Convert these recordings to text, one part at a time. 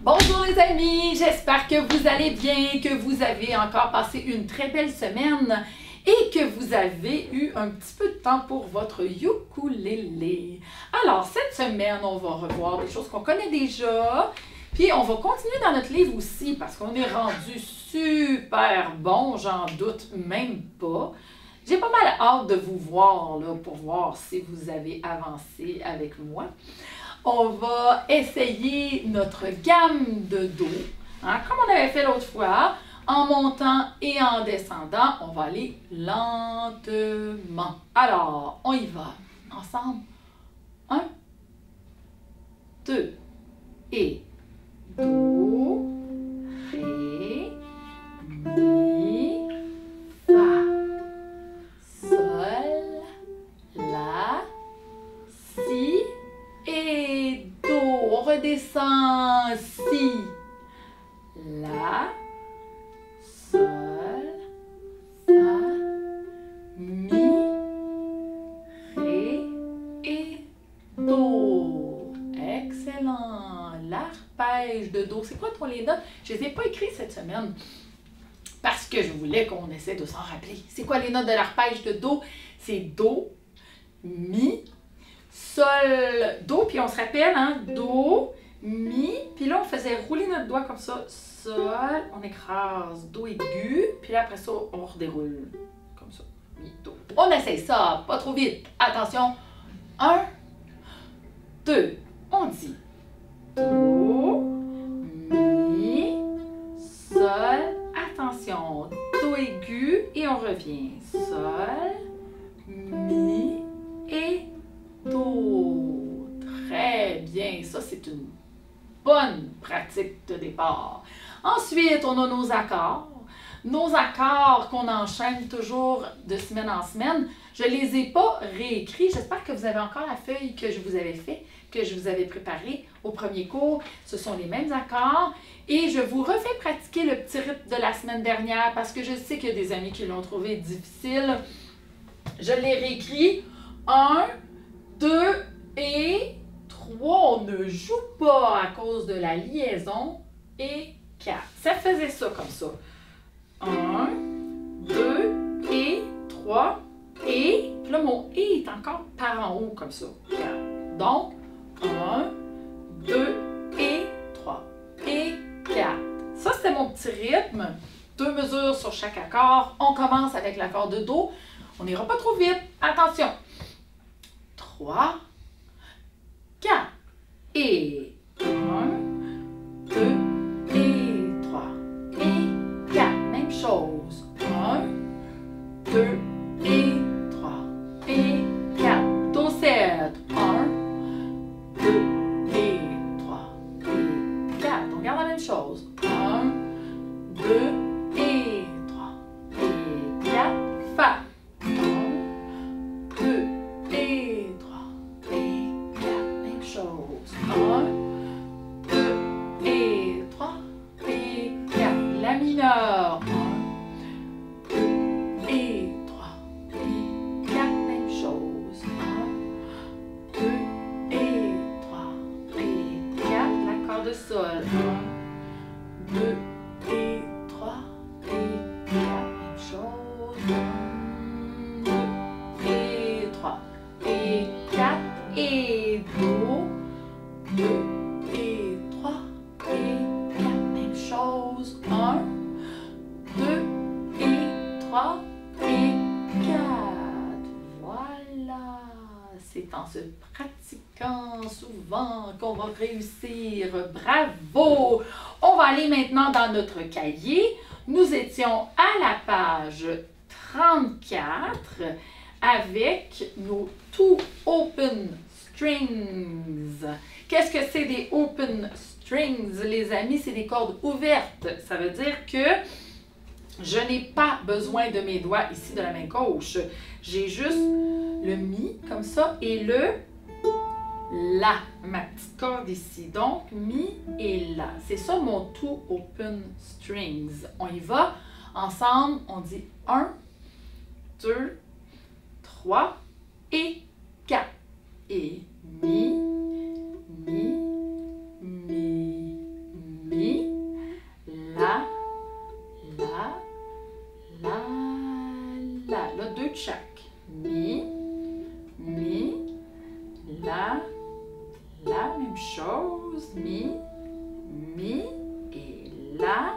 Bonjour les amis, j'espère que vous allez bien, que vous avez encore passé une très belle semaine et que vous avez eu un petit peu de temps pour votre ukulélé. Alors cette semaine, on va revoir des choses qu'on connaît déjà, puis on va continuer dans notre livre aussi parce qu'on est rendu super bon, j'en doute même pas. J'ai pas mal hâte de vous voir là, pour voir si vous avez avancé avec moi. On va essayer notre gamme de Do, comme on avait fait l'autre fois, en montant et en descendant. On va aller lentement. Alors, on y va. Ensemble. 1, 2 et Do, Ré, Mi, Fa, Sol, La, Si et Do. On redescend. Si, La, Sol, Fa, Mi, Ré et Do. Excellent. L'arpège de Do. C'est quoi ton les notes? Je ne les ai pas écrites cette semaine parce que je voulais qu'on essaie de s'en rappeler. C'est quoi les notes de l'arpège de Do? C'est Do, Mi, Sol, Do, puis on se rappelle, Do, Mi, puis là on faisait rouler notre doigt comme ça, Sol, on écrase, Do aigu, puis là après ça on redéroule, comme ça, Mi, Do. On essaye ça, pas trop vite, attention, 1, 2, on dit Do, Mi, Sol, attention, Do aigu, et on revient, Sol, Mi, et Do. Très bien. Ça, c'est une bonne pratique de départ. Ensuite, on a nos accords. Nos accords qu'on enchaîne toujours de semaine en semaine. Je ne les ai pas réécrits. J'espère que vous avez encore la feuille que je vous avais fait, que je vous avais préparée au premier cours. Ce sont les mêmes accords. Et je vous refais pratiquer le petit rythme de la semaine dernière parce que je sais qu'il y a des amis qui l'ont trouvé difficile. Je l'ai réécrit. 1, 2 et 3. On ne joue pas à cause de la liaison. Et 4. Ça faisait ça comme ça. 1, 2 et 3. Et. Puis là, mon et est encore par en haut comme ça. 4. Donc, 1, 2 et 3. Et 4. Ça, c'était mon petit rythme. 2 mesures sur chaque accord. On commence avec l'accord de Do. On n'ira pas trop vite. Attention. 3, 4 et 1, 2 et 3 et 4. Même chose. 1, 2 et 3 et 4. Do 7. 1, 2 et 3 et 4. On garde la même chose. 1, 2 et 3 et 4. Fa. 1, 2 et 3 et 4. La mineure. 1, 2 et 3 et 4. Même chose. 1, 2 et 3 et 4. L'accord de sol. 1, 2 et 3 et 4. Même chose. 1, 2 et 3 et 4. Et Do. 2 et 3 et 4. Même chose. 1, 2 et 3 et 4. Voilà. C'est en se pratiquant souvent qu'on va réussir. Bravo! On va aller maintenant dans notre cahier. Nous étions à la page 34 avec nos two open strings. Qu'est-ce que c'est des open strings, les amis? C'est des cordes ouvertes. Ça veut dire que je n'ai pas besoin de mes doigts ici de la main gauche. J'ai juste le Mi comme ça et le La, ma petite corde ici. Donc, Mi et La. C'est ça mon two open strings. On y va ensemble. On dit 1, 2, 3 et 4. Et Mi, Mi, Mi, pause, mi, et la.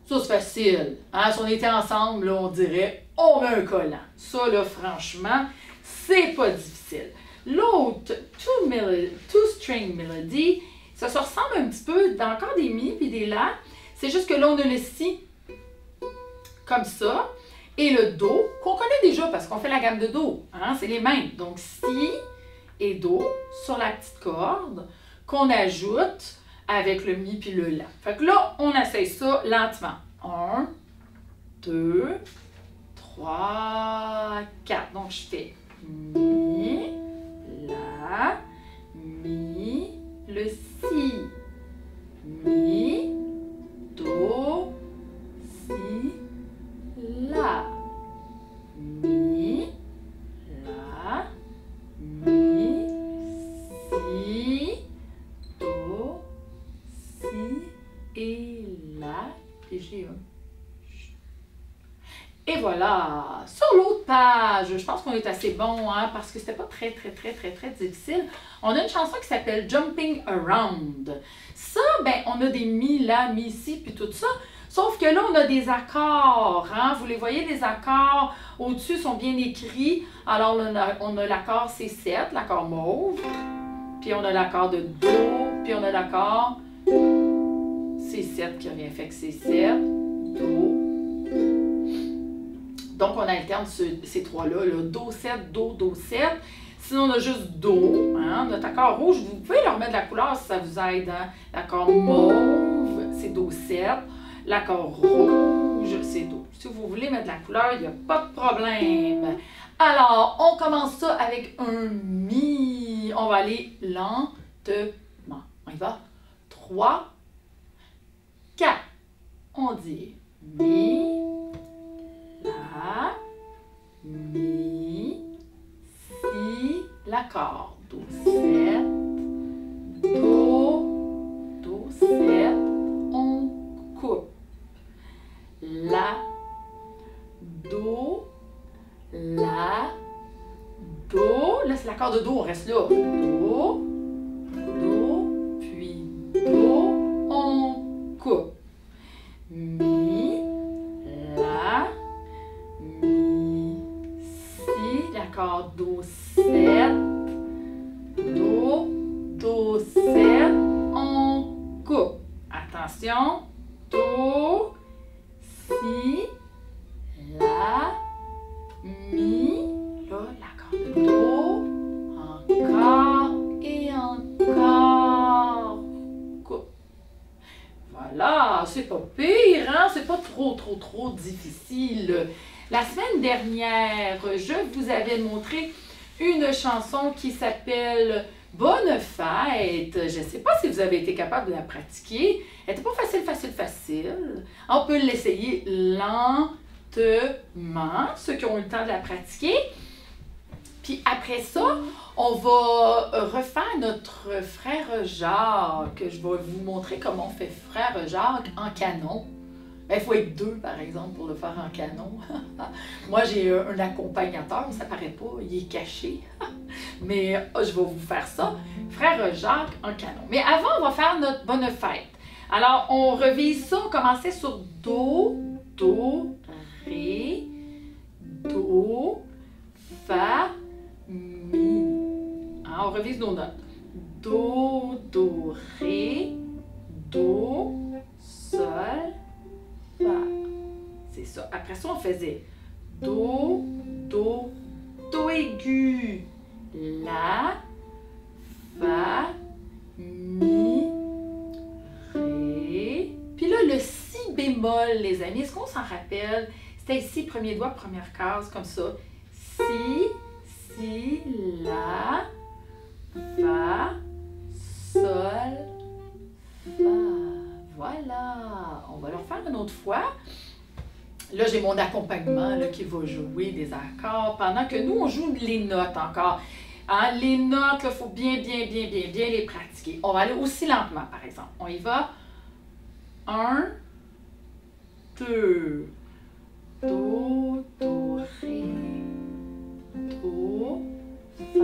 Ça, c'est facile. Hein? Si on était ensemble, là, on dirait, on met un collant. Ça, là, franchement, c'est pas difficile. L'autre, two-string melody, ça se ressemble un petit peu dans encore des mi puis des la. C'est juste que là, on a le si comme ça. Et le do, qu'on connaît déjà parce qu'on fait la gamme de do. Hein? C'est les mêmes. Donc, si et do sur la petite corde qu'on ajoute avec le mi puis le la. Fait que là, on essaye ça lentement. 1, 2, 3, 4. Donc, je fais mi, la, mi, le si, mi, do, si, la, mi, la, mi, si, do, si et la. Et j'ai un. Et voilà, sur l'autre page, je pense qu'on est assez bon, hein, parce que c'était pas très difficile. On a une chanson qui s'appelle Jumping Around. Ça, ben, on a des mi, la, mi, si, puis tout ça. Sauf que là, on a des accords. Hein? Vous les voyez, les accords au-dessus sont bien écrits. Alors, on a l'accord C7, l'accord mauve. Puis on a l'accord de Do. Puis on a l'accord C7 qui revient. Fait que C7, Do. Donc, on alterne ces trois-là. Do, 7, Do, Do, 7. Sinon, on a juste Do. Hein? Notre accord rouge, vous pouvez leur mettre de la couleur si ça vous aide. Hein? L'accord mauve, c'est Do, 7. L'accord rouge, c'est Do. Si vous voulez mettre de la couleur, il n'y a pas de problème. Alors, on commence ça avec un Mi. On va aller lentement. On y va. 3, 4. On dit Mi, La, Mi, Si, l'accord. Do, 7, Do, Do, 7. On coupe. La, Do, La, Do. Là, c'est l'accord de Do, on reste là. Do, Do, puis Do, on coupe. Mi, La, Mi, Si, l'accord Do, 7. Do, Do, 7, on coupe. Attention. Do, Si, La, Mi, là, l'accord de Do, encore et encore, coupe. Voilà, c'est pas pire, hein? C'est pas trop difficile. La semaine dernière, je vous avais montré une chanson qui s'appelle Bonne fête. Je ne sais pas si vous avez été capable de la pratiquer. Elle n'était pas facile. On peut l'essayer lentement, ceux qui ont eu le temps de la pratiquer. Puis après ça, on va refaire notre frère Jacques. Je vais vous montrer comment on fait frère Jacques en canon. Il faut être 2, par exemple, pour le faire en canon. Moi, j'ai un accompagnateur, mais ça paraît pas, il est caché. Mais je vais vous faire ça. Frère Jacques en canon. Mais avant, on va faire notre bonne fête. Alors, on revise ça. On commençait sur Do, Do, Ré, Do, Fa, Mi. Hein, on revise nos notes. Do, Do, Ré, Do, Sol, Fa. C'est ça. Après ça, on faisait Do, Do, Do aigu, La, Fa, Mi, Ré. Puis là, le Si bémol, les amis, est-ce qu'on s'en rappelle? C'était ici, premier doigt, première case, comme ça. Si, La, Fa, Sol, Fa. Voilà. On va le refaire une autre fois. Là, j'ai mon accompagnement là, qui va jouer des accords pendant que nous, on joue les notes encore. Hein? Les notes, il faut bien les pratiquer. On va aller aussi lentement, par exemple. On y va. 1, 2, Do, Do, Ré, Do, Fa,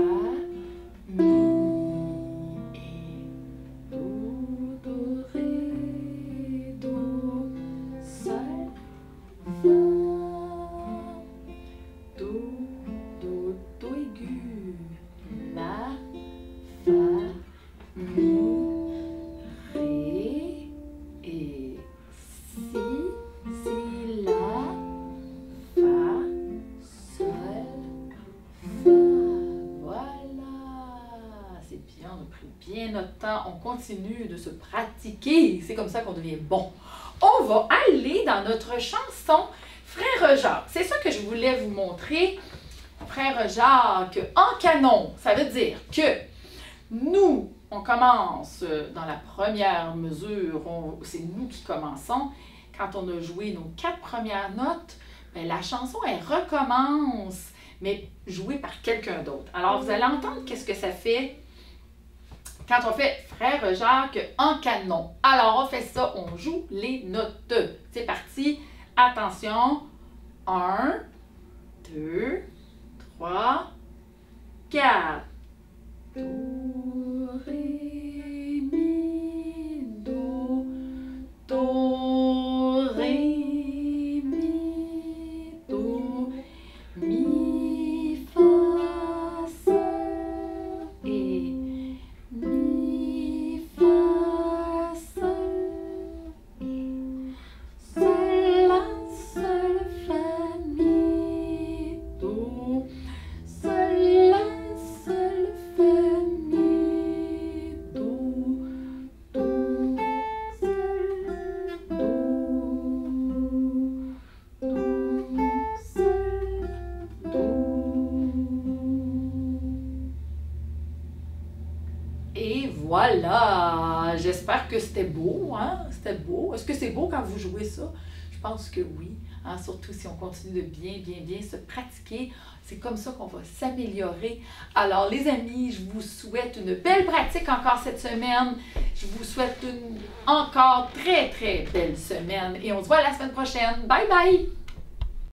bien, on a pris bien notre temps, on continue de se pratiquer. C'est comme ça qu'on devient bon. On va aller dans notre chanson Frère Jacques. C'est ça que je voulais vous montrer. Frère Jacques en canon, ça veut dire que nous, on commence dans la première mesure, c'est nous qui commençons. Quand on a joué nos 4 premières notes, bien, la chanson, elle recommence, mais jouée par quelqu'un d'autre. Alors, vous allez entendre qu'est-ce que ça fait quand on fait Frère Jacques en canon. Alors, on fait ça, on joue les notes. C'est parti. Attention. 1, 2, 3, 4. Do, ré, mi, do, ré, mi, do, mi, fa, sol, et mi, fa, sol, et sol, la, sol, fa, mi, do, sol, la, sol, fa, mi, do, do, sol, do, sol, do. Et voilà! J'espère que c'était beau, hein? C'était beau. Est-ce que c'est beau quand vous jouez ça? Je pense que oui, hein? Surtout si on continue de bien se pratiquer. C'est comme ça qu'on va s'améliorer. Alors, les amis, je vous souhaite une belle pratique encore cette semaine. Je vous souhaite une encore très belle semaine. Et on se voit la semaine prochaine. Bye bye!